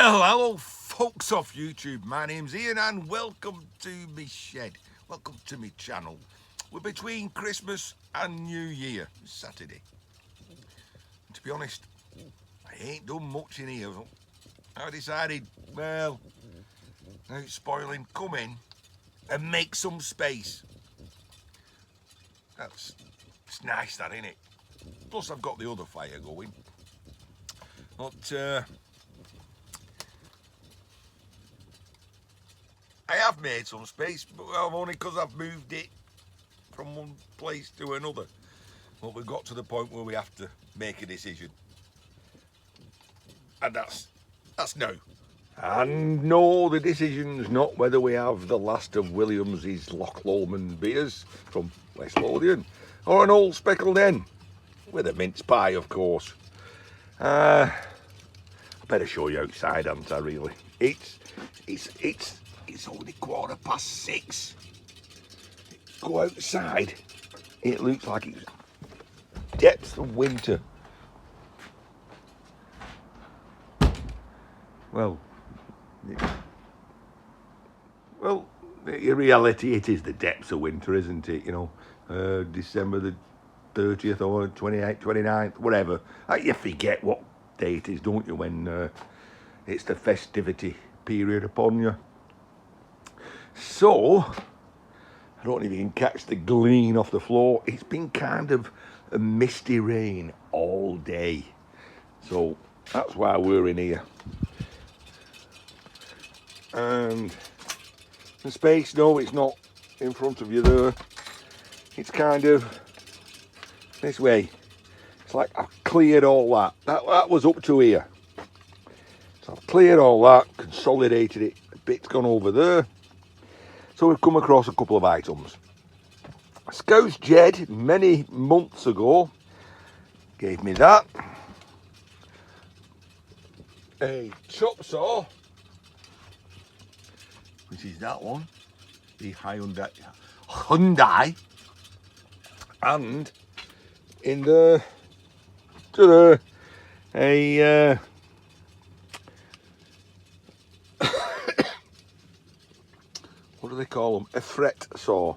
Well, hello folks off YouTube, my name's Ian and welcome to me shed. Welcome to me channel. We're between Christmas and New Year, Saturday. To be honest, I ain't done much in here. I decided, well, now it's spoiling, come in and make some space. It's nice that, innit? Plus I've got the other fire going. But I have made some space, but only because I've moved it from one place to another. But we've got to the point where we have to make a decision. And that's now. And no, the decision's not whether we have the last of Williams's Loch Lomond beers from West Lothian or an old speckled hen with a mince pie, of course. I better show you outside, haven't I, really? It's only 6:15. Go outside, it looks like it's depths of winter. Well, in reality, it is the depths of winter, isn't it? You know, December the 30th or 28th, 29th, whatever. You forget what day it is, don't you, when it's the festivity period upon you. So, I don't know if you can catch the gleam off the floor. It's been kind of a misty rain all day. So, that's why we're in here. And the space, no, it's not in front of you there. It's kind of this way. It's like I've cleared all that. That was up to here. So I've cleared all that, consolidated it. A bit's gone over there. So we've come across a couple of items. Scouse Jed, many months ago, gave me that. A chop saw, which is that one, the Hyundai, and in the a what do they call them? A fret saw.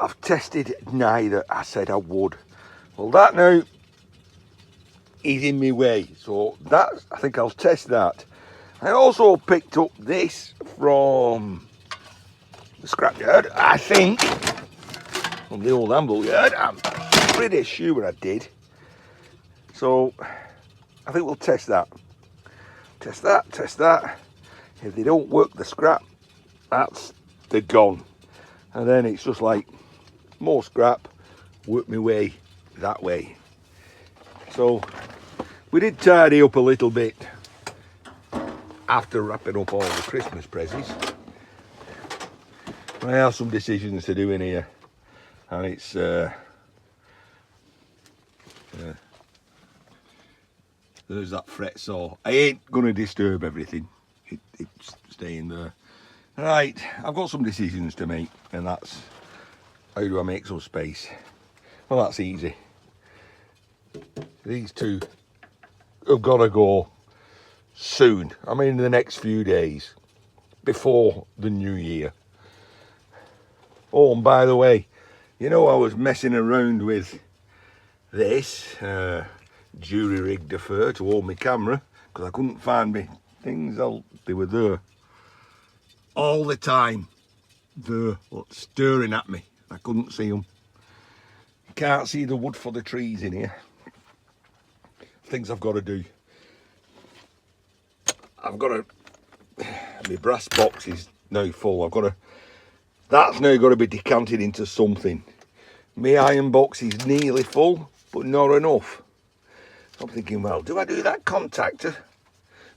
I've tested neither. I said I would. Well, that now is in my way, so that I think I'll test that. I also picked up this from the scrapyard, I think, from the old Amble yard. I'm pretty sure I did. So I think we'll test that. Test that. If they don't work the scrap, they're gone. And then it's just like more scrap, work my way that way. So we did tidy up a little bit after wrapping up all the Christmas presents. I have some decisions to do in here, and it's there's that fret saw. I ain't gonna disturb everything. It's staying there. Right, I've got some decisions to make, and that's how do I make some space? Well, that's easy. These two have got to go soon. I mean, in the next few days, before the new year. Oh, and by the way, you know, I was messing around with this jury-rigged affair to hold my camera because I couldn't find me things. They were there all the time, there, staring at me. I couldn't see them. You can't see the wood for the trees in here. Things I've got to do. I've got to, my brass box is now full. That's now got to be decanted into something. My iron box is nearly full, but not enough. I'm thinking, well, do I do that contactor?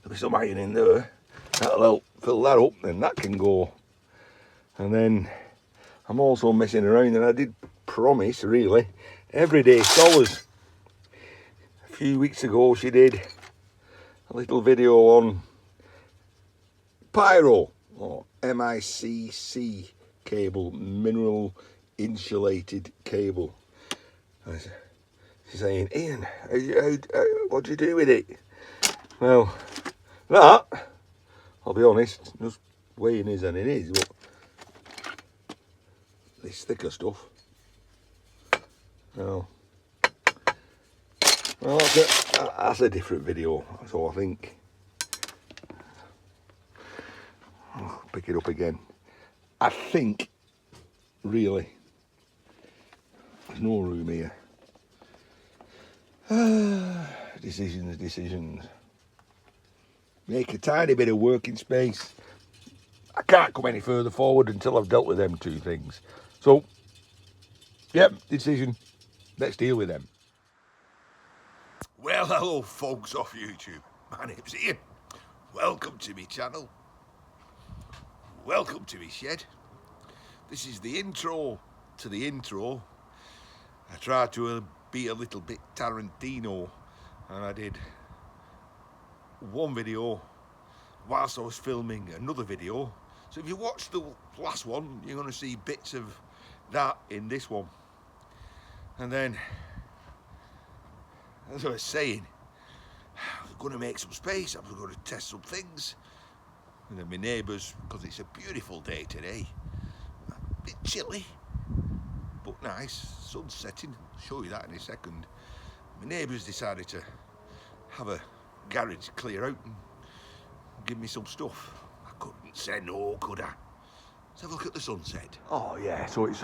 There'll be some iron in there. That'll help fill that up, then that can go. And then I'm also messing around, and I did promise, really, Everyday Scholars. A few weeks ago, she did a little video on Pyro, or MICC cable, mineral insulated cable. She's saying, Ian, what do you do with it? Well, that I'll be honest, just weighing is and it is, but this thicker stuff. Oh. Well, that's a different video, so I think. Oh, pick it up again. I think, really, there's no room here. Decisions. Make a tiny bit of working space. I can't come any further forward until I've dealt with them two things. So, yep, decision. Let's deal with them. Well, hello folks off YouTube. My name's Ian. Welcome to my channel. Welcome to my shed. This is the intro to the intro. I tried to be a little bit Tarantino, and I did one video whilst I was filming another video. So if you watch the last one, you're going to see bits of that in this one. And then, as I was saying, I was going to make some space, I was going to test some things. And then my neighbours, because it's a beautiful day today, a bit chilly, but nice, sun setting, I'll show you that in a second. My neighbours decided to have a garage clear out and give me some stuff. I couldn't say no, could I? Let's have a look at the sunset. Oh yeah, so it's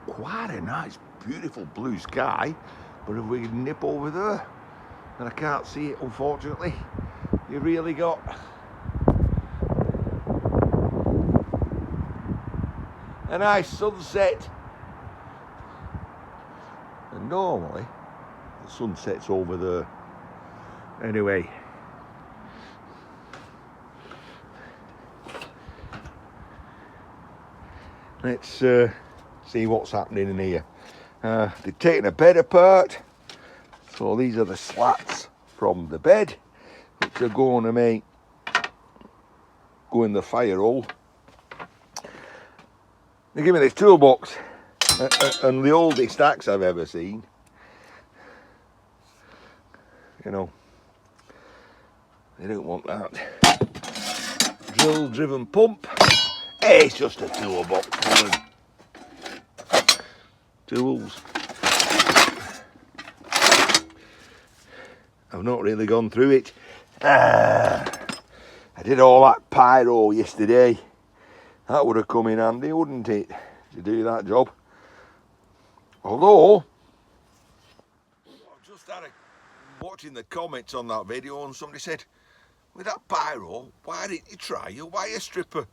quite a nice, beautiful blue sky, but if we nip over there, and I can't see it unfortunately, you really got a nice sunset. And normally the sunset's over there. Anyway, let's see what's happening in here. They've taken a bed apart, so these are the slats from the bed, which are going to go in the fire hole. They give me this toolbox, and the oldest axe I've ever seen. You know, they don't want that. Drill-driven pump. Hey, it's just a toolbox. Tools. I've not really gone through it. I did all that pyro yesterday. That would have come in handy, wouldn't it, to do that job? Although, I just started watching the comments on that video, and somebody said, with that pyro, why didn't you try your wire stripper?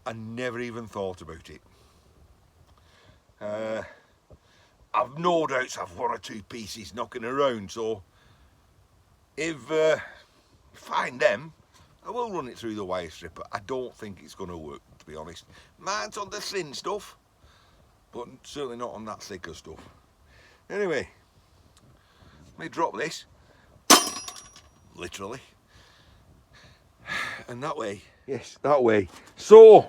I never even thought about it. I've no doubts I've one or two pieces knocking around, so if I find them, I will run it through the wire stripper. I don't think it's going to work, to be honest. Mine's on the thin stuff, but certainly not on that thicker stuff. Anyway, let me drop this, literally, and that way. yes, that way. So,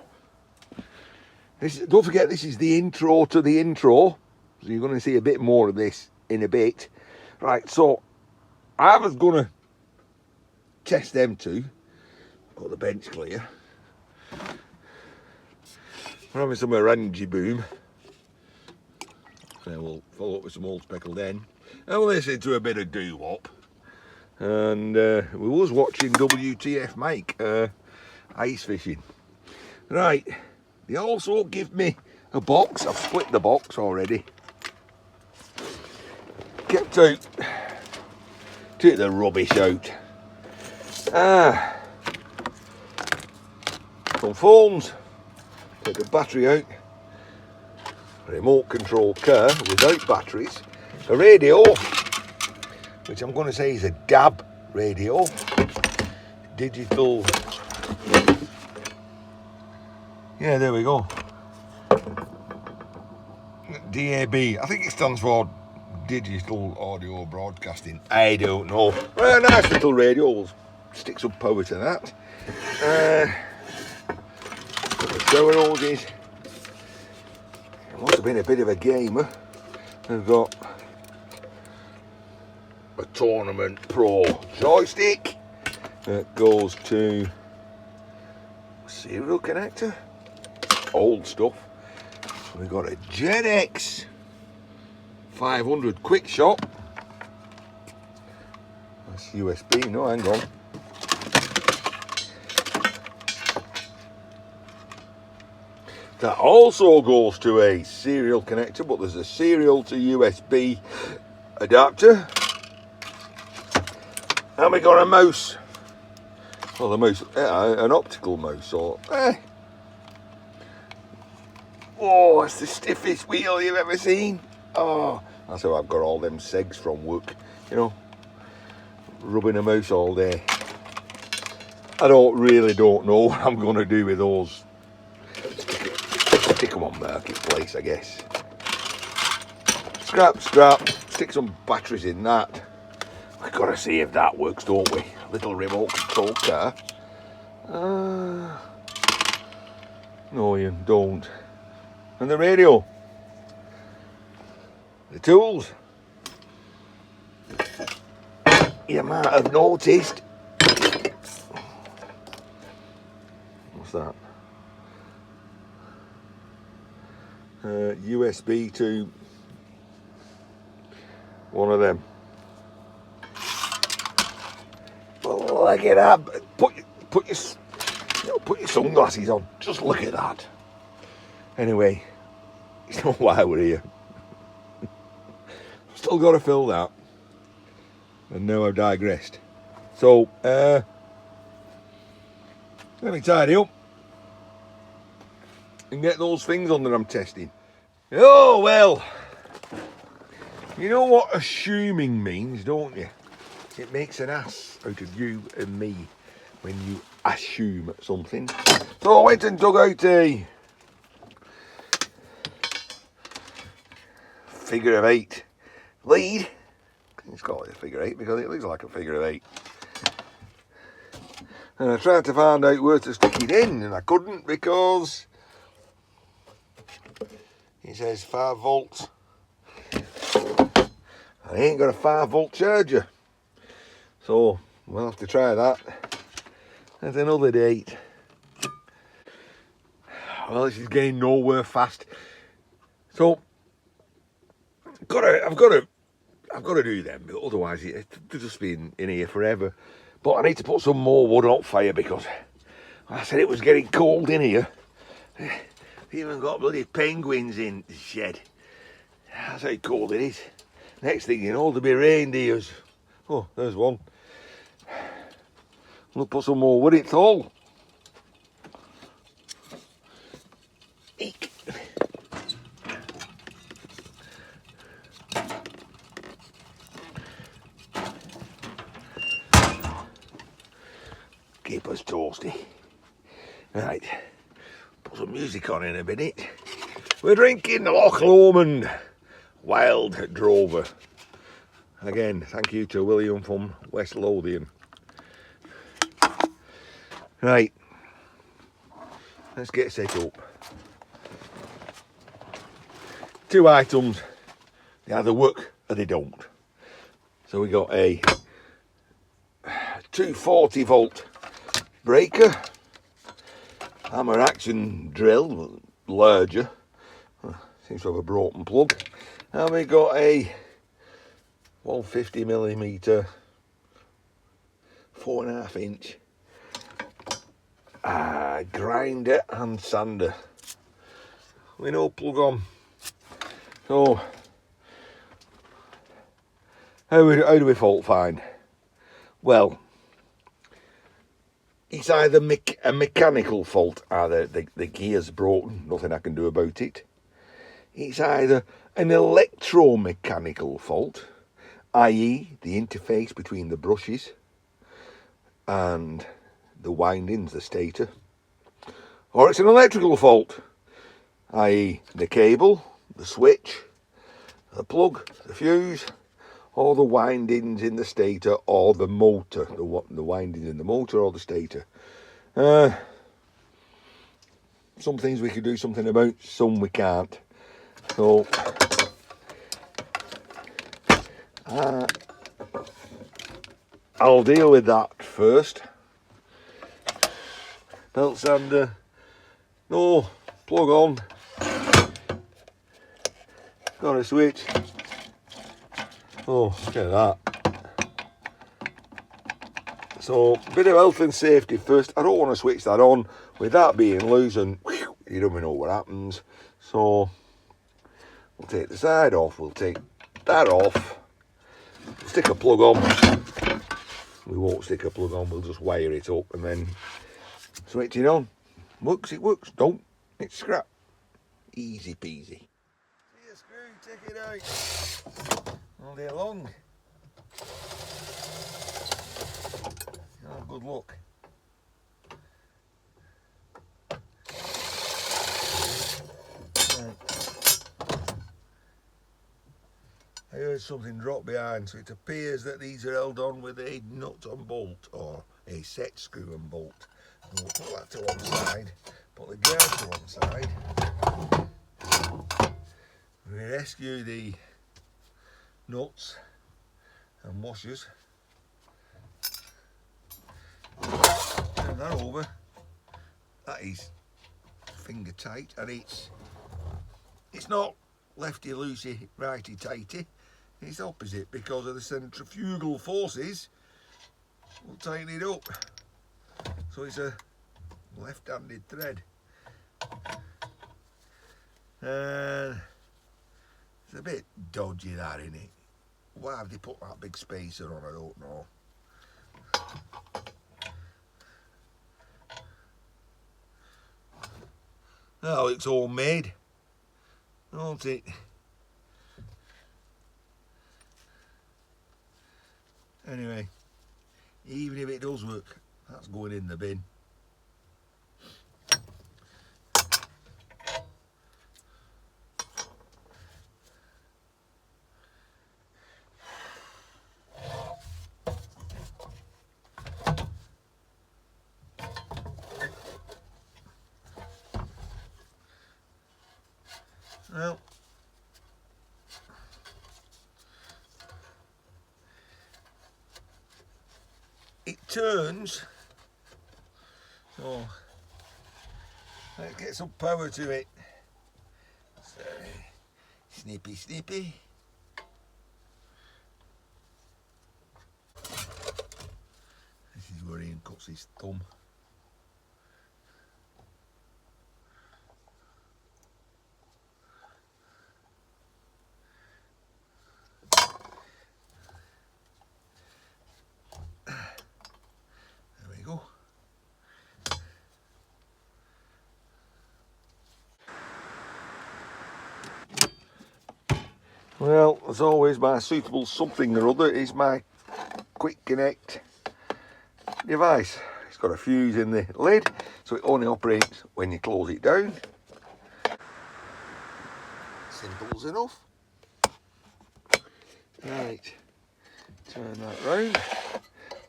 don't forget, this is the intro to the intro. So you're going to see a bit more of this in a bit. Right, so I was going to test them two. Got the bench clear. We're having some orangy boom. So we'll follow up with some old speckled hen. And we'll listen to a bit of doo-wop. And we was watching WTF Mike ice fishing. Right, they also give me a box. I've split the box already. Kept out. Took the rubbish out. Some phones. Take the battery out. A remote control car without batteries. A radio, which I'm going to say is a DAB radio. Digital. Yeah, there we go. DAB. I think it stands for Digital Audio Broadcasting. I don't know. Well, a nice little radio. We'll stick some power to that. The shower hoses. It must have been a bit of a gamer. They've got a Tournament Pro joystick that goes to serial connector, old stuff. So we've got a Gen X 500 quick shot. That's USB, no, hang on. That also goes to a serial connector, but there's a serial to USB adapter. And we got a mouse. Well, the mouse, an optical mouse, or oh, it's the stiffest wheel you've ever seen. Oh, that's how I've got all them segs from work, you know, rubbing a mouse all day. I really don't know what I'm going to do with those. Stick them on marketplace, I guess. Scrap, stick some batteries in that. We've got to see if that works, don't we? Little remote control car. No, you don't. And the radio. The tools. You might have noticed. What's that? USB to one of them. Well, look at that. Put your sunglasses on. Just look at that. Anyway, it's not why we're here. Still got to fill that. And now I've digressed. So, let me tidy up and get those things on that I'm testing. Oh, well, you know what assuming means, don't you? It makes an ass out of you and me when you assume something. So I went and dug out a figure of 8 lead. It's called a figure 8 because it looks like a figure of 8. And I tried to find out where to stick it in, and I couldn't because it says 5 volts. I ain't got a 5 volt charger. So we'll have to try that at another date. Well, this is getting nowhere fast. So I've got to do them, otherwise it'll just be in here forever. But I need to put some more wood on fire because I said it was getting cold in here. Even got bloody penguins in the shed. That's how cold it is. Next thing you know, there'll be reindeers. Oh, there's one. We'll put some more wood in it all. Eek. Keep us toasty. Right, put some music on in a minute. We're drinking Loch Lomond Wild Drover. Again, thank you to William from West Lothian. Right, let's get set up. 2 items, they either work or they don't. So we got a 240 volt breaker, hammer action drill, larger, seems to have a broken plug, and we got a 150mm 4.5 inch grinder and sander with no plug on. So how do we fault find? Well, it's either a mechanical fault, either the gear's broken, nothing I can do about it. It's either an electromechanical fault, i.e. the interface between the brushes and the windings, the stator, or it's an electrical fault, i.e. the cable, the switch, the plug, the fuse, or the windings in the stator or the motor, the windings in the motor or the stator. Some things we could do something about, some we can't. So I'll deal with that first. belt sander. No, plug on. Got a switch. Oh, look at that. So, bit of health and safety first. I don't want to switch that on with that being loose and whew, you don't know what happens. So, we'll take the side off. We'll take that off. Stick a plug on. We won't stick a plug on. We'll just wire it up and then switch it on. Works, it works. Don't. It's scrap. Easy peasy. See a screw, take it out. All day long. Oh, good luck. Right. I heard something drop behind, so it appears that these are held on with a nut and bolt or a set screw and bolt. And we'll put that to one side, put the guard to one side. We rescue the nuts and washers. Turn that over. That is finger tight, and it's not lefty loosey, righty tighty. It's opposite because of the centrifugal forces. Will tighten it up. So it's a left-handed thread. And it's a bit dodgy that, isn't it? Why have they put that big spacer on? I don't know. Oh, it's all made, don't it? Anyway, even if it does work, that's going in the bin. Well, it turns, so let's get some power to it. So, snippy snippy. This is where Ian cuts his thumb. Well, as always, my suitable something or other is my quick connect device. It's got a fuse in the lid, so it only operates when you close it down. Simple as enough. Right, turn that round.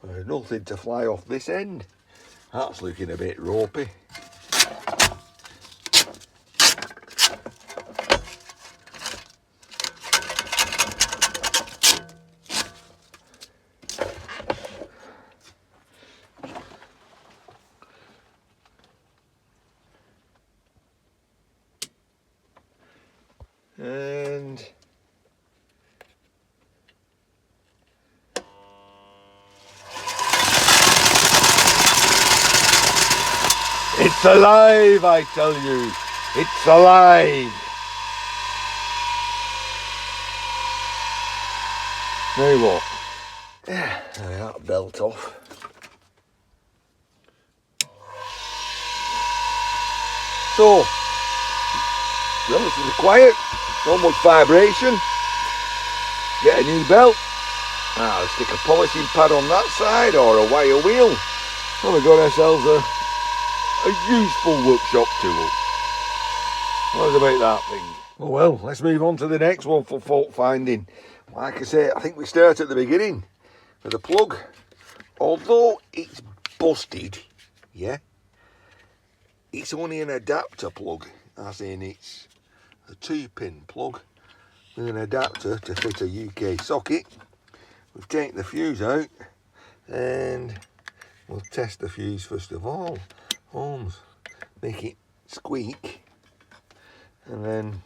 There's nothing to fly off this end. That's looking a bit ropey. And it's alive, I tell you. It's alive. Now what? Yeah, that belt off. So, relatively quiet, not much vibration. Get a new belt. I'll stick a polishing pad on that side or a wire wheel. Well, we've got ourselves a useful workshop tool. What about that thing? Oh well, let's move on to the next one for fault finding. Like I say, I think we start at the beginning with the plug. Although it's busted, yeah, it's only an adapter plug, as in it's a 2-pin plug with an adapter to fit a UK socket. We've taken the fuse out and we'll test the fuse first of all. arms, make it squeak, and then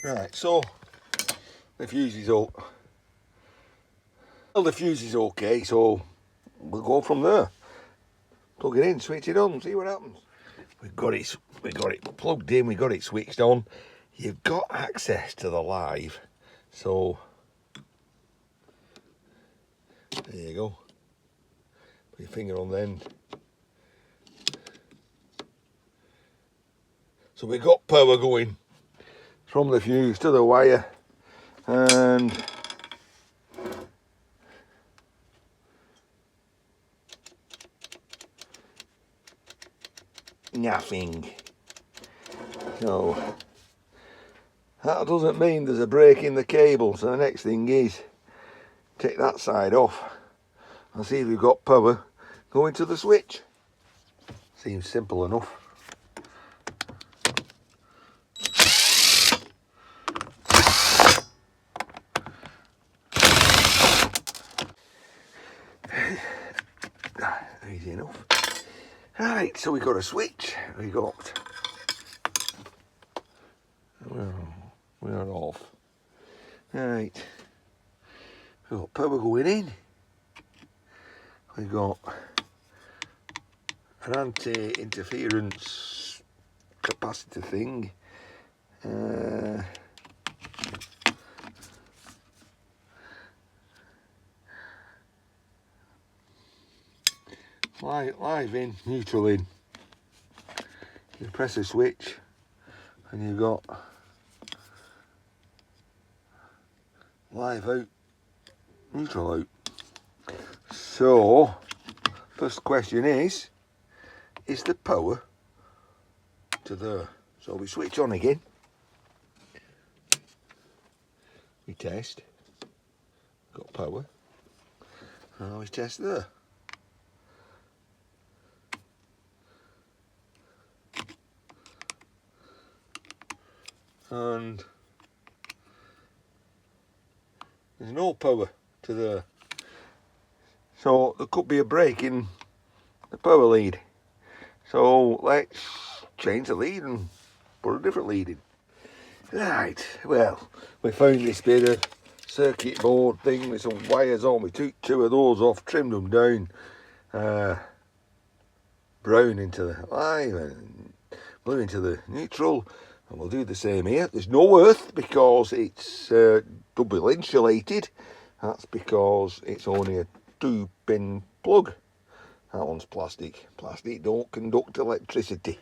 right, so the fuse is up. Well, the fuse is okay, so we'll go from there. Plug it in, switch it on, see what happens. We've got it plugged in, we've got it switched on. You've got access to the live, so there you go. Put your finger on the end. So we've got power going from the fuse to the wire, and nothing. So that doesn't mean there's a break in the cable, so the next thing is take that side off and see if we've got power going to the switch. Seems simple enough. Easy enough. Right, so we've got a switch, we got, well, we're off. Right, we've got power going in, we've got an anti-interference capacitor thing, live in, neutral in. You press a switch and you've got live out, neutral out. So first question is the power to there? So we switch on again, we test, got power, now we test there. And there's no power to there, so there could be a break in the power lead. So let's change the lead and put a different lead in. Right, well, we found this bit of circuit board thing with some wires on. We took two of those off, trimmed them down brown into the live and blue into the neutral. And we'll do the same here. There's no earth because it's double insulated. That's because it's only a 2-pin plug. That one's plastic. Plastic don't conduct electricity.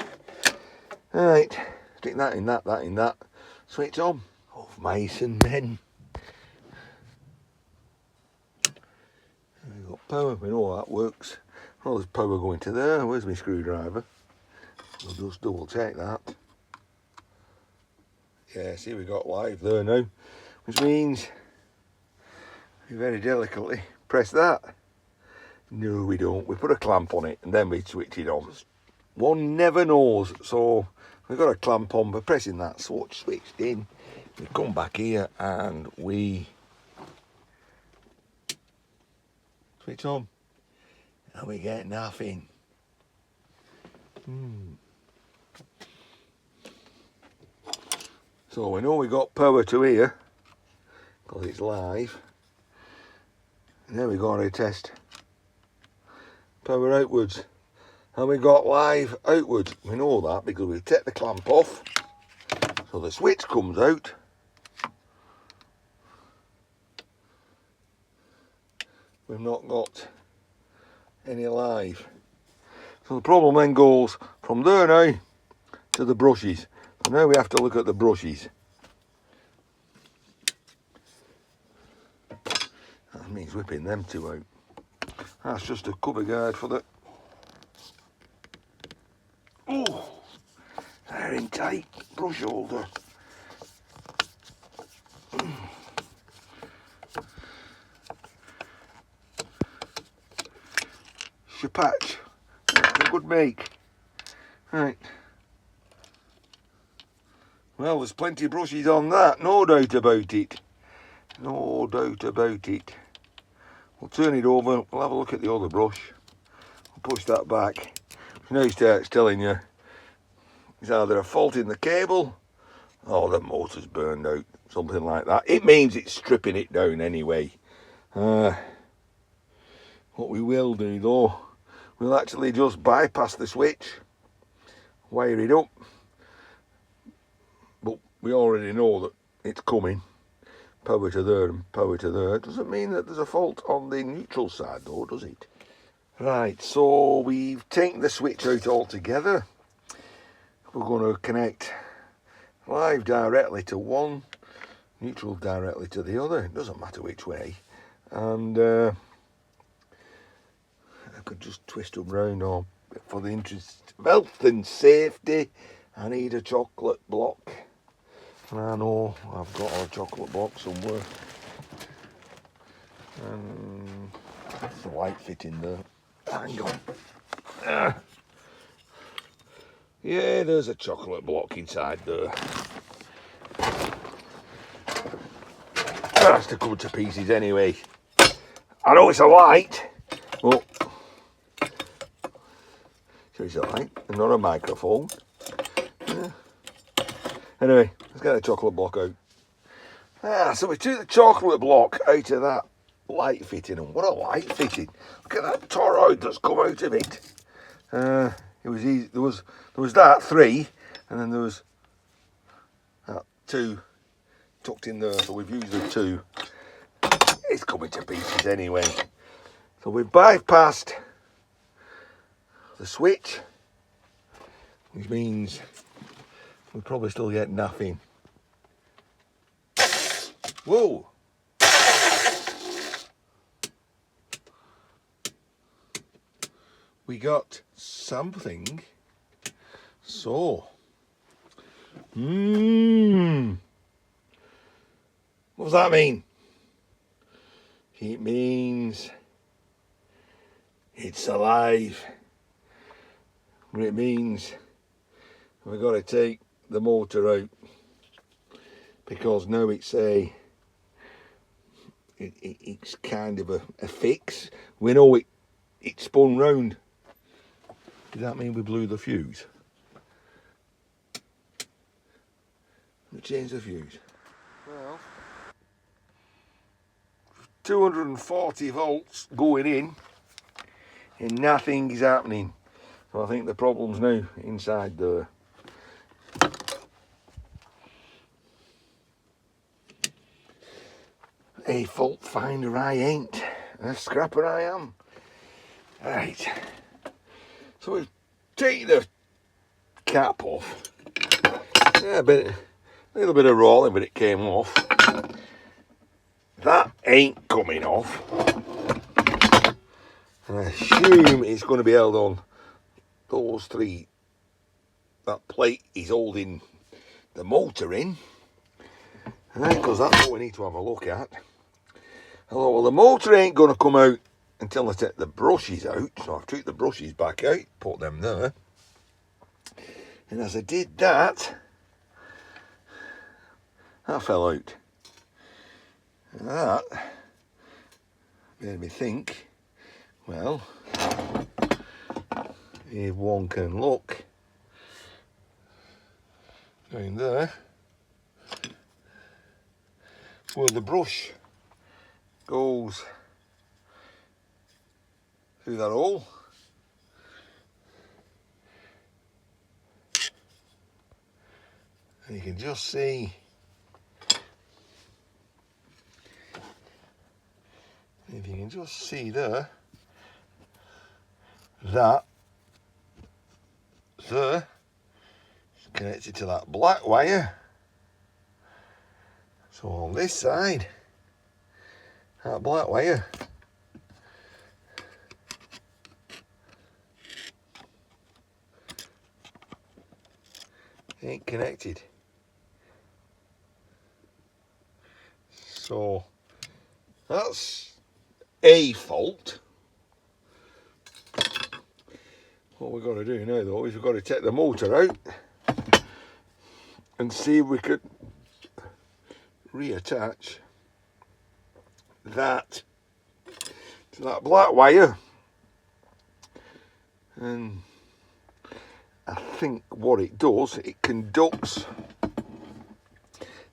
Alright, stick that in that in that. Switch on. Of mice and men. We've got power, we know how that works. Well, there's power going to there. Where's my screwdriver? We'll just double check that. Yeah, see, we got live there now, which means we very delicately press that. No, we don't. We put a clamp on it and then we switch it on. One never knows, so we've got a clamp on. We're pressing that switched in. We come back here and we switch on, and we get nothing. So we know we got power to here because it's live. And then we go to test power outwards, and we got live outwards. We know that because we take the clamp off, so the switch comes out. We've not got any live. So the problem then goes from there now to the brushes. So now we have to look at the brushes. That means whipping them two out. That's just a cover guard for the... Oh, they're in tight. Brush holder. Patch. That's a good make. Right. Well, there's plenty of brushes on that, no doubt about it. no doubt about it. We'll turn it over, we'll have a look at the other brush, we'll push that back. Now it starts telling you it's either a fault in the cable or the motor's burned out, something like that. It means it's stripping it down anyway. What we will do though, we'll actually just bypass the switch, wire it up, but we already know that it's coming. Power to there and power to there. Doesn't mean that there's a fault on the neutral side though, does it? Right, so we've taken the switch out altogether. We're going to connect live directly to one, neutral directly to the other. It doesn't matter which way. And I could just twist them round, or for the interest of health and safety, I need a chocolate block. And I know I've got a chocolate block somewhere. And that's the light fitting there. Hang on. Yeah, there's a chocolate block inside there. That has to come to pieces anyway. I know it's a light, but so it's a light and not a microphone. Yeah. Anyway, let's get the chocolate block out. So we took the chocolate block out of that light fitting, and what a light fitting! Look at that toroid that's come out of it. It was easy. There was that 3, and then there was that 2 tucked in there. So we've used the 2. It's coming to pieces anyway. So we've bypassed the switch, which means we'll probably still get nothing. Whoa! We got something. So, what does that mean? It means it's alive. It means we've got to take the motor out, because now it's it's kind of a fix. We know it spun round. Does that mean we blew the fuse? We changed the fuse. Well, 240 volts going in and nothing is happening. So I think the problem's now inside there. A fault finder I ain't, a scrapper I am. Right, so we've taken the cap off. Yeah, a little bit of rolling, but it came off. That ain't coming off. And I assume it's going to be held on those 3. That plate is holding the motor in. Because that's what we need to have a look at. I thought, well, the motor ain't going to come out until I take the brushes out. So I've took the brushes back out, put them there. And as I did that, that fell out. And that made me think, well, if one can look down there where the brush goes through that hole. And you can just see if you can just see there, that there is connected to that black wire. So on this side, that black wire ain't connected. So that's a fault. What we've got to do now though is we've got to take the motor out and see if we could reattach that to that black wire, and I think what it does, it conducts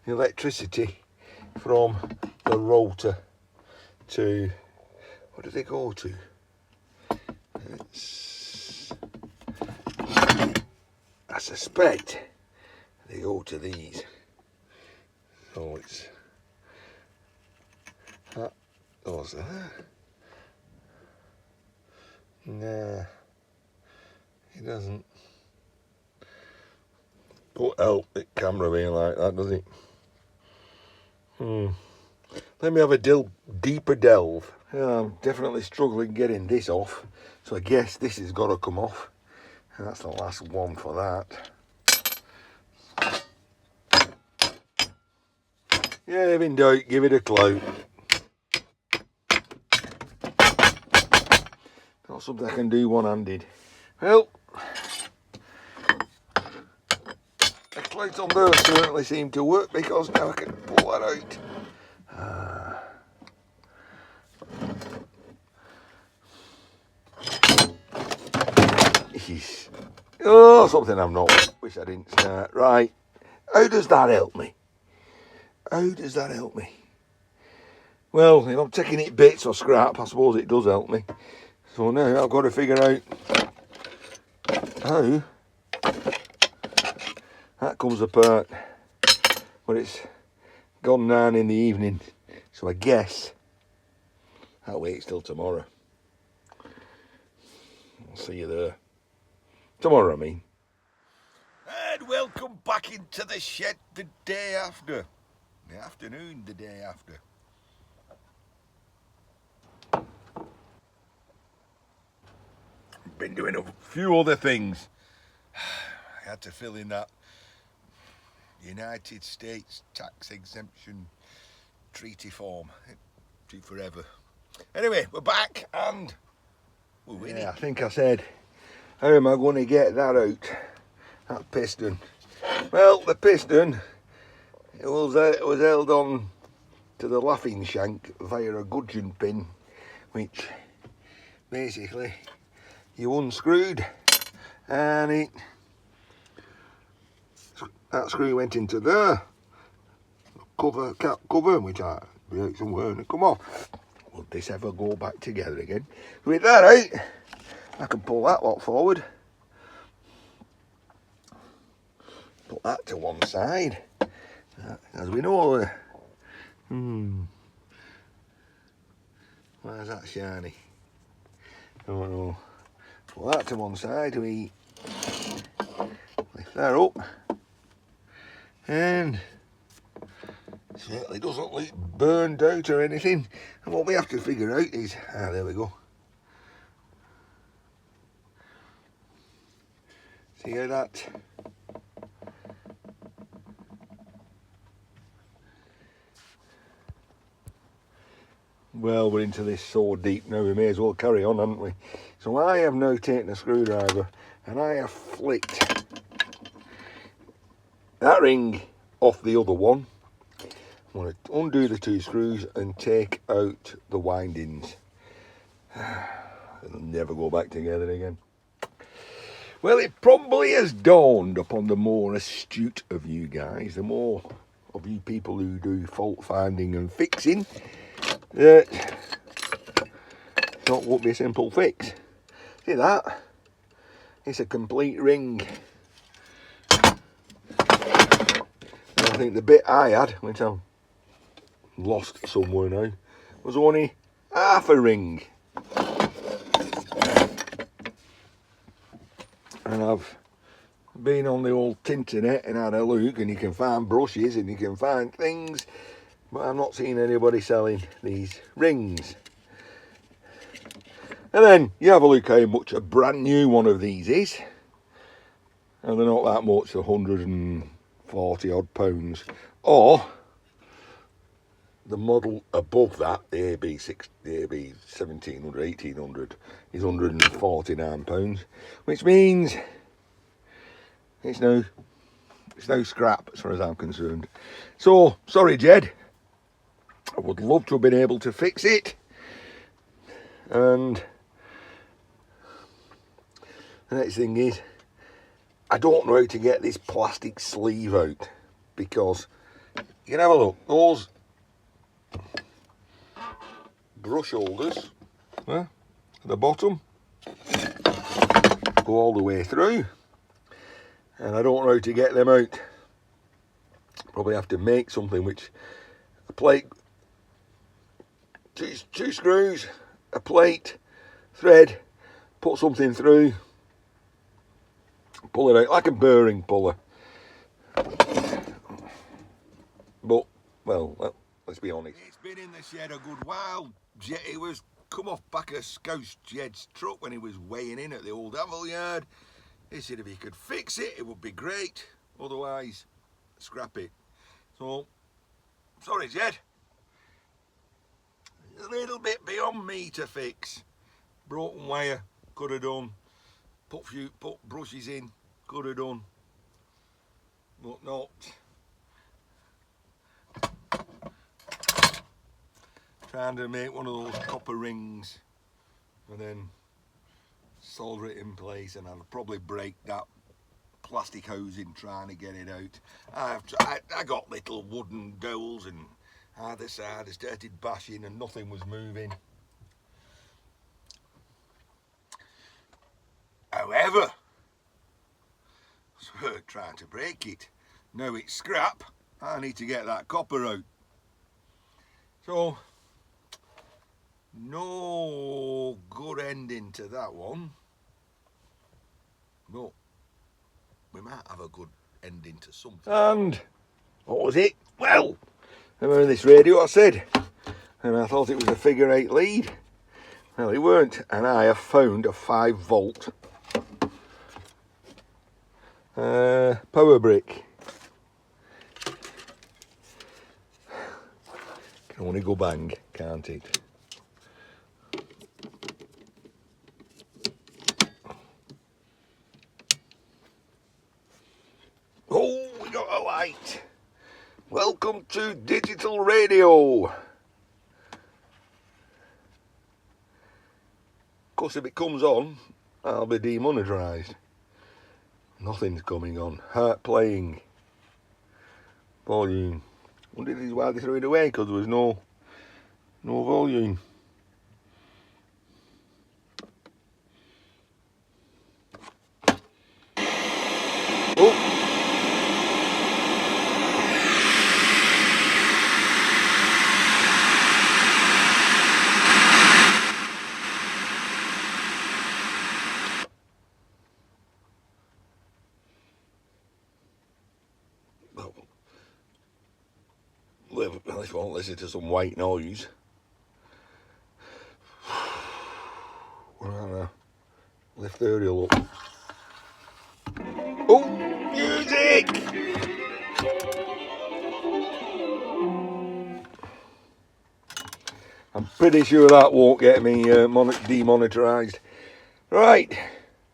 the electricity from the rotor to, what does it go to? I suspect they go to these. So it's that goes there. Nah, it doesn't help the camera being like that, does it? Let me have a deeper delve. Yeah, I'm definitely struggling getting this off, so I guess this has got to come off. And that's the last one for that. Yeah, if in doubt, give it a clout. Not something I can do one-handed. Well, the clout on there certainly seemed to work, because now I can pull that out. Oh, something I'm not. Wish I didn't start. Right. How does that help me? How does that help me? Well, if I'm taking it bits or scrap, I suppose it does help me. So now I've got to figure out how that comes apart. But it's gone 9 in the evening, so I guess I'll wait till tomorrow. I'll see you there. Tomorrow, I mean. And welcome back into the shed the day after. The afternoon, the day after. Been doing a few other things. I had to fill in that United States tax exemption treaty form. It took forever. Anyway, we're back and we're winning. Yeah, I think I said, how am I going to get that out? That piston. Well, the piston, it was held on to the laughing shank via a gudgeon pin, which basically you unscrewed, and that screw went into there. Cap cover, which I broke somewhere and it come off. Will this ever go back together again? With that out, I can pull that lot forward. Put that to one side. As we know, why is that shiny? I don't know. Put that to one side. We lift that up, and certainly doesn't look burned out or anything. And what we have to figure out is, there we go. See how that? Well, we're into this so deep now, we may as well carry on, haven't we? So I have now taken a screwdriver and I have flicked that ring off the other one. I'm going to undo the 2 screws and take out the windings. They'll never go back together again. Well, it probably has dawned upon the more astute of you guys, the more of you people who do fault finding and fixing, that it won't be a simple fix. See that? It's a complete ring. And I think the bit I had, which I've lost somewhere now, was only half a ring. And I've been on the old internet and had a look, and you can find brushes and you can find things, but I've not seen anybody selling these rings. And then you have a look how much a brand new one of these is, and they're not that much, 140 odd pounds. Or the model above that, the AB 1700, 1800, is £149, which means it's no scrap as far as I'm concerned. So sorry, Jed, I would love to have been able to fix it. And the next thing is, I don't know how to get this plastic sleeve out, because you can have a look, those brush holders at the bottom go all the way through, and I don't know how to get them out. Probably have to make something which a plate, two screws, a plate, thread, put something through, pull it out like a bearing puller. But, well, let's be honest. It's been in the shed a good while. It was come off back of Scouse Jed's truck when he was weighing in at the old Anvil yard. He said if he could fix it, it would be great. Otherwise, scrap it. So, sorry Jed. A little bit beyond me to fix. Broken wire, could have done. Put brushes in, could have done. But not. Trying to make one of those copper rings and then solder it in place, and I'll probably break that plastic housing trying to get it out. I got little wooden dowels, and either side I started bashing and nothing was moving. However, so trying to break it. Now it's scrap, I need to get that copper out. So, no good ending to that one. But we might have a good ending to something. And what was it? Well, remember this radio I said, and I thought it was a figure 8 lead. Well, it weren't, and I have found a 5 volt power brick. Can only go bang, can't it? Oh, we got a light. Welcome to digital radio. Of course, if it comes on, I'll be demonetized. Nothing's coming on. Heart playing. Volume. Wondered why they threw it away, because there was no volume. Oh. Let's won't listen to some white noise. We're gonna lift the aerial up. Oh, music! I'm pretty sure that won't get me demonetized. Right,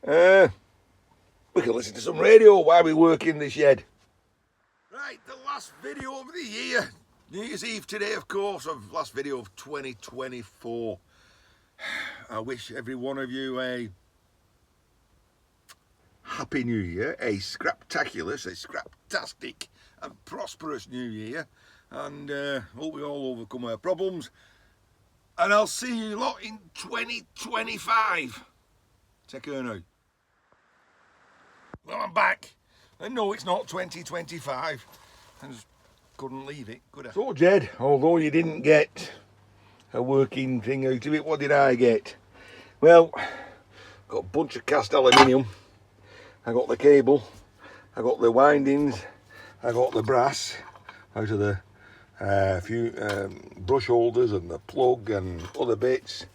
we can listen to some radio while we work in the shed. Right, the last video of the year. New Year's Eve today, of course, of last video of 2024. I wish every one of you a happy new year, a scraptaculous, a scraptastic and prosperous new year, and hope we all overcome our problems. And I'll see you lot in 2025. Take care now. Well, I'm back. And no, it's not 2025. I just couldn't leave it, could I? So, Jed, although you didn't get a working thing out of it, what did I get? Well, got a bunch of cast aluminium. I got the cable. I got the windings. I got the brass out of the few brush holders and the plug and other bits.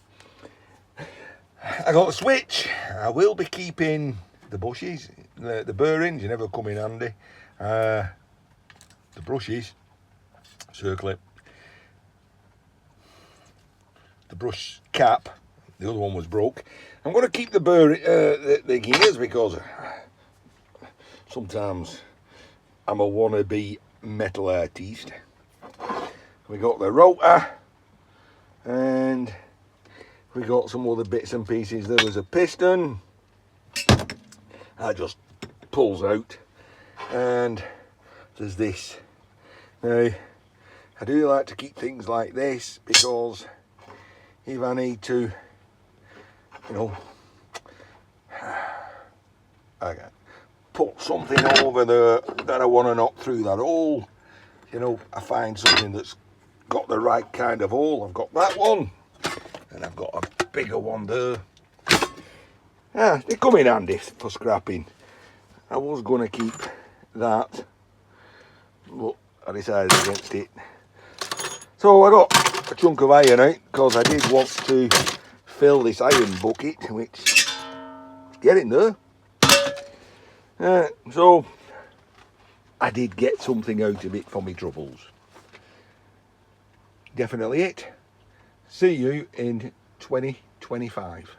I got the switch. I will be keeping the bushes, the bearings, you never come in handy. The brushes, circlip, the brush cap, the other one was broke. I'm going to keep the the gears, because sometimes I'm a wannabe metal artist. We got the rotor, and we got some other bits and pieces. There was a piston that just pulls out, and there's this. Now, I do like to keep things like this because if I need to, you know, I can put something over there that I want to knock through that hole, you know, I find something that's got the right kind of hole. I've got that one, and I've got a bigger one there. Yeah, they come in handy for scrapping. I was going to keep that, but I decided against it. So I got a chunk of iron out because I did want to fill this iron bucket, which is getting there. So I did get something out of it for my troubles. Definitely it. See you in 2025.